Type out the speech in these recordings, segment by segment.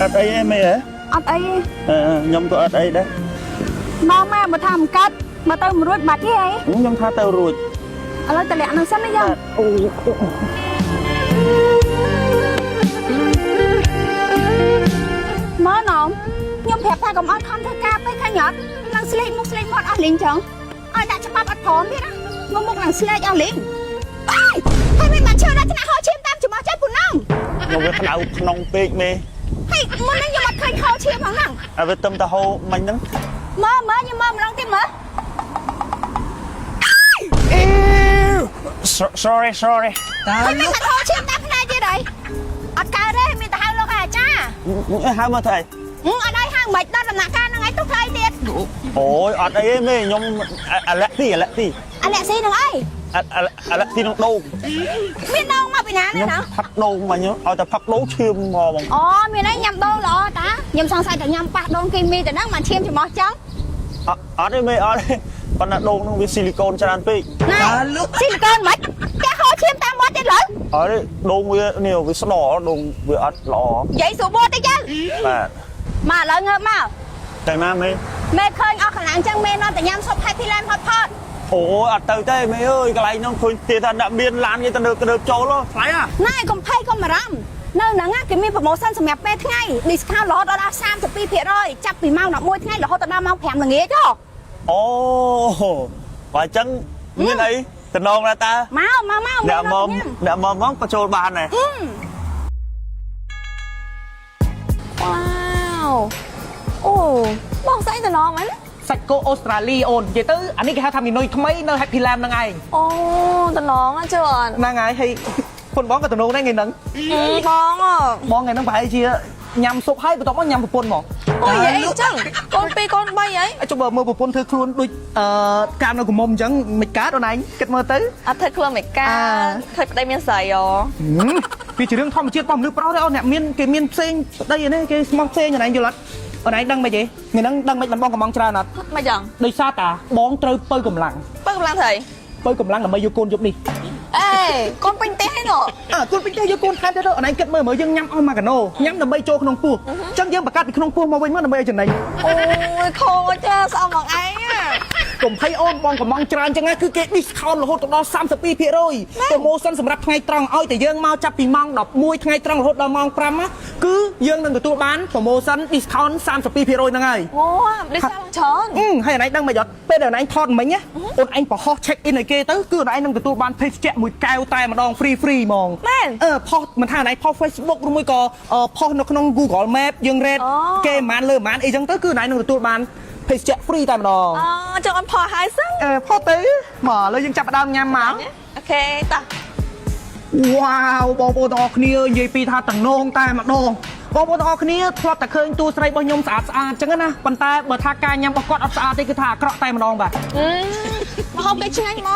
អត់អីទេមេហ៎អត់អីខ្ញុំក៏អត់អីដែរមកបើថាមិនកាត់មកទៅមិនរួចបាត់ទេអីខ្ញុំថាទៅរួចឥឡូវតលាក់នឹងសិនណាយ៉ាងមកណោមខ្ញុំប្រាប់ថាកុំអត់ខំធ្វើការពេកខាញ់អត់នឹងស្លេកមុខស្លេកមាត់អស់លេងចឹងឲ្យដាក់ច្បាប់អត់ព្រមទៀតណាមុខនឹងស្លេកអស់លេងហើយមិនបានជឿដល់ថ្នាក់ហោឈាមតាមច្រមុះចិត្តពូនំមកវាក្តៅក្នុងពេកមេហើយមុននេះខ្ញុំអត់ឃើញខោឈាមផងហ្នឹងហើយវាទឹមតាហូមិញហ្នឹងមើលខ្ញុំមកម្ដងទៀតមើលsorry តាលោកខោឈាមតាមផ្នែកទៀតហើយអត់កើតទេមានតែហៅលោកអាចារ្យហៅមកធ្វើអីអត់ឲ្យហៅមិនដល់ដំណាក់កាលហ្នឹងឯងទុកថ្លៃទៀតអូយអត់អីទេមេខ្ញុំអាឡែស៊ីនឹងអីអាឡែស៊ីនឹងដូងមានដូងមកពីណាណាផាត់ដូងមកខ្ញុំឲ្យតែផាត់ដូងឈាមមកបងអូមានអីញ៉ាំដូងល្អតាខ្ញុំសង្ស័យតែញ៉ាំប៉ះដូងគីមីទៅហ្នឹងមកឈាមច្រមុះចឹងអត់ទេមេអត់ទេប៉ុន្តែដូងហ្នឹងវាស៊ីលីកូនច្រើនពេកណាលោកស៊ីលីកូនមិនតែហោឈាមតាមមាត់ទៀតលើអត់ទេដូងវានេះវាស្ដោដូងវាអត់ល្អនិយាយស្រួលតិចចឹងបាទមកឥឡូវងើបមកតែណាមេឃើញអស់កន្លងចឹងមេនាំតែញ៉ាំស៊ុប Happy Land Hot Pot អូអត់ទៅទេមេអើយកន្លែងហ្នឹងឃើញទៀតថាដាក់មានឡានគេទៅលើចូលថ្លៃណាកុំភ័យកុំបារម្ភនៅហ្នឹងគេមានប្រូម៉ូសិនសម្រាប់ពេលថ្ងៃ discount រហូតដល់ 32% ចាប់ពីម៉ោង11ថ្ងៃរហូតដល់ម៉ោង5ល្ងាចហ៎អូបើអញ្ចឹងមានអីតំណងណាតាមកអ្នកមកបញ្ចូលបានដែរវ៉ាវអូបងស្អីតំណងហ្នឹងសាច់គោអូស្ត្រាលីអូននិយាយទៅអានេះគេហៅថាមីនុយថ្មីនៅ Happy Land ហ្នឹងឯងអូតំណងជឿអត់ហ្នឹងហើយហើយពុនបងក៏តំណងដែរថ្ងៃហ្នឹងបងថ្ងៃហ្នឹងប្រហែលជាញ៉ាំស៊ុបហើយបន្ទាប់មកញ៉ាំប្រពន្ធមកអូយអីចឹងកូន2កូន3ហីចុះបើមើលប្រពន្ធធ្វើខ្លួនដូចកាមនៅកមុំអញ្ចឹងមិនកើតអូនឯងគិតមើលទៅអត់ធ្វើខ្លួនមិនកើតឃើញប្តីមានស្រីអូវាជារឿងធម្មជាតិរបស់មនុស្សប្រុសទេអូនអ្នកមានគេមានផ្សេងប្តីនេះគេស្មោះផ្សេងអូនឯងយល់អត់អូនឯងដឹងមិនទេថ្ងៃហ្នឹងដឹងមិនបានបងកំងច្រើនអត់មិនចឹងដោយសារតាបងត្រូវបើកម្លាំងស្អីបើកម្លាំងដើម្បីយកកូនយប់នេះអេកូនពេញទេហ៎ណូកូនពេញទេយកកូនថែមទៀតអូនឯងគិតមើលយើងញ៉ាំអស់មួយកាណូញ៉ាំដើម្បីចូលក្នុងពោះអញ្ចឹងយើងបង្កាត់ពីក្នុងពោះមកវិញមកដើម្បីឲ្យចំណេញអូយខូចចាស្អប់បងឯងកុំភ័យអូនបងកំងច្រើនចឹងណាគឺគេ discount រហូតដល់ 32% promotion សម្រាប់ថ្ងៃត្រង់ឲ្យតែយើងមកចាប់ពីម៉ោង11ថ្ងៃត្រង់រហូតដល់ម៉ោង5ណាគឺយើងនឹងទទួលបាន promotion discount 32%ហ្នឹងហើយអូ discount ច្រើនហើយអូនឯងដឹងមិនអត់ពេលដែលអូនឯងថតមិញណាអូនឯងប្រហោះ check in ឲ្យគេទៅគឺអូនឯងនឹងទទួលបានភេសជ្ជៈមួយកែវតែម្ដង free ហ្មងផុសមិនថាអូនឯងផុស Facebook ឬមួយក៏ផុសនៅក្នុង Google Map យើង rate គេប្រហែលលើប្រហែលអីចឹងទៅគឺអូនឯងនឹងទទួលបានភេសជ្ជៈ free តែម្ដងចង់អត់ផុសហើយសឹងផុសទៅមកឥឡូវយើងចាប់ផ្ដើមញ៉ាំមកអូខេតោះវ៉ាវបងប្អូនទាំងអស់គ្នានិយាយពីថាតំណងតែម្ដងបងប្អូនទាំងអស់គ្នាធ្លាប់តែឃើញតួស្រីរបស់ខ្ញុំស្អាតចឹងណាប៉ុន្តែបើថាការញ៉ាំរបស់គាត់អត់ស្អាតទេគឺថាអាក្រក់តែម្ដងបាទហូបគេឆ្ងាញ់ហ្ម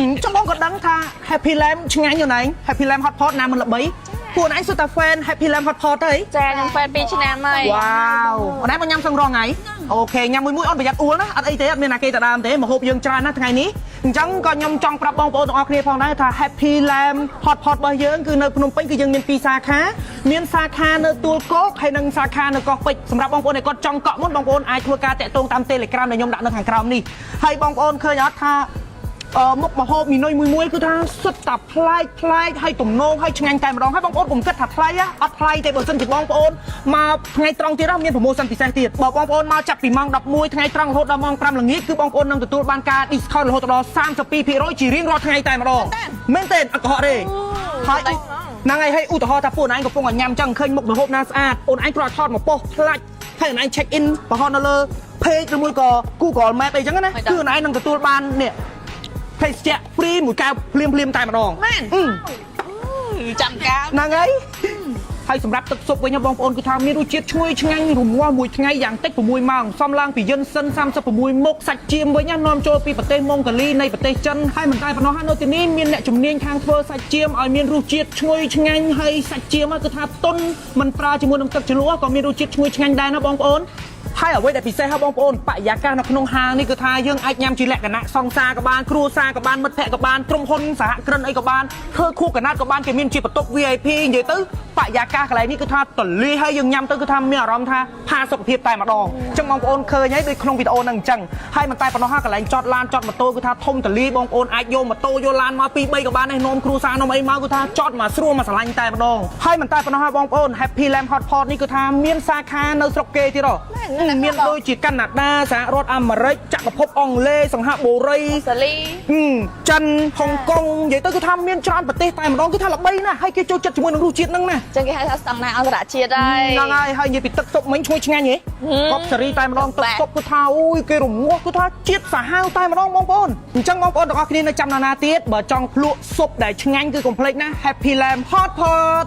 ងចុះបងក៏ដឹងថា Happy Land ឆ្ងាញ់អូនឯង Happy Land Hot Pot ណាមិនល្បីពួកអូនឯងសុទ្ធតែ fan Happy Land Hot Pot ទេចាខ្ញុំ fan 2ឆ្នាំហើយវ៉ាវអូនឯងមកញ៉ាំសឹងរងថ្ងៃអូខេញ៉ាំមួយអូនប្រយ័ត្នអួលណាអត់អីទេអត់មានណាគេទៅដើមទេមកហូបយើងច្រើនណាថ្ងៃនេះអញ្ចឹងក៏ខ្ញុំចង់ប្រាប់បងប្អូនទាំងអស់គ្នាផងដែរថា Happy Land Hot Pot របស់យើងគឺនៅភ្នំពេញគឺយើងមាន2សាខាមានសាខានៅទួលគោកហើយនិងសាខានៅកោះពេជ្រសម្រាប់បងប្អូនដែលគាត់ចង់កក់មុនបងប្អូនអាចធ្វើការតាក់ទងតាម Telegram ដែលខ្ញុំដាក់នៅខាងក្រោមនេះហើយបងប្អូនឃើញអត់ថាមុខម្ហូបមីនុយមួយគឺថាសុទ្ធតែប្លែកហើយទំនងហើយឆ្ងាញ់តែម្ដងហើយបងប្អូនកុំគិតថាថ្លៃអត់ថ្លៃទេបើសិនជាបងប្អូនមកថ្ងៃត្រង់ទៀតមាន promotion ពិសេសទៀតបើបងប្អូនមកចាប់ពីម៉ោង11ថ្ងៃត្រង់រហូតដល់ម៉ោង5ល្ងាចគឺបងប្អូននឹងទទួលបានការ discount រហូតដល់ 32% ជារៀងរាល់ថ្ងៃតែម្ដងមែនទេអត់កុហកទេហើយហ្នឹងហើយឧទាហរណ៍ថាពួកអូនឯងកំពុងញ៉ាំចឹងឃើញមុខម្ហូបណាស្អាតអូនឯងគ្រាន់តែថតមកប៉ុស្តិ៍ផ្លាច់ហើយអូនឯង check in បង្ហោះនៅលើ page ឬមួយក៏ Google Map អីចឹងណាគឺអូនឯងនឹងទទួលបាននេះភេសជ្ជៈ free មួយកែវភ្លាមតែម្ដងមែនចាំកែវហ្នឹងហើយហើយសម្រាប់ទឹកស៊ុបវិញបងប្អូនគឺថាមានរសជាតិឈ្ងុយឆ្ងាញ់រមាស់មួយថ្ងៃយ៉ាងតិច6ម៉ោងសំឡើងពីយិនសិន36មុខសាច់ជៀមវិញនាំចូលពីប្រទេសម៉ុងហ្គាលីនៃប្រទេសចិនហើយមិនតែប៉ុណ្ណោះនៅទីនេះមានអ្នកជំនាញខាងធ្វើសាច់ជៀមឲ្យមានរសជាតិឈ្ងុយឆ្ងាញ់ហើយសាច់ជៀមគឺថាទុនមិនប្រើជាមួយនឹងទឹកជ្រលក់ក៏មានរសជាតិឈ្ងុយឆ្ងាញ់ដែរណាបងប្អូនហើយអ្វីដែលពិសេសហ្នឹងបងប្អូនបរិយាកាសនៅក្នុងហាងនេះគឺថាយើងអាចញ៉ាំជាលក្ខណៈសង្សារក៏បានគ្រួសារក៏បានមិត្តភ័ក្តិក៏បានក្រុមហ៊ុនសហគ្រិនអីក៏បានធ្វើខួបកណាត់ក៏បានគេមានជាបន្ទប់ VIP និយាយទៅ បរិយាកាសកន្លែងនេះគឺថាតលីហើយយើងញ៉ាំទៅគឺថាមានអារម្មណ៍ថាផាសុខភាពតែម្ដងអញ្ចឹងបងប្អូនឃើញហើយដូចក្នុងវីដេអូហ្នឹងអញ្ចឹងហើយមិនតែប៉ុណ្ណោះហើយកន្លែងចតឡានចតម៉ូតូគឺថាធំតលីបងប្អូនអាចយកម៉ូតូយកឡានមក2 3ក៏បានដែរនោមគ្រួសារនោមអីមកគឺថាចតមកស្រួលមកស្រឡាញ់តែម្ដងហើយមិនតែប៉ុណ្ណោះហើយបងប្អូន Happy Lamb Hot Pot នេះគឺថាមានសាខានៅស្រុកគេទៀតហ៎មានដូចជាកាណាដាសហរដ្ឋអាមេរិកចក្រភពអង់គ្លេសសិង្ហបុរីអូស្ត្រាលីចិនហុងកុងនិយាយទៅគឺថាមានច្រើនប្រទេសតែម្ដងគឺថាល្បីណាស់ហើយគេចូលចិត្តជាមួយនឹងរសជាតិហ្នឹងណា ចឹងគេហៅថាស្តង់ដារអន្តរជាតិហើយ ហ្នឹងហើយនិយាយពីទឹកស៊ុបមិញឈ្ងុយឆ្ងាញ់ហ៎កប់សេរីតែម្ដងទឹកស៊ុបគឺថាអូយគេរងាស់គឺថាជាតិសាហាវតែម្ដងបងប្អូនអញ្ចឹងបងប្អូនទាំងអស់គ្នានៅចាំណាទៀតបើចង់ភ្លក់ស៊ុបដែលឆ្ងាញ់គឺកុំភ្លេចណា Happy Lamb Hot Pot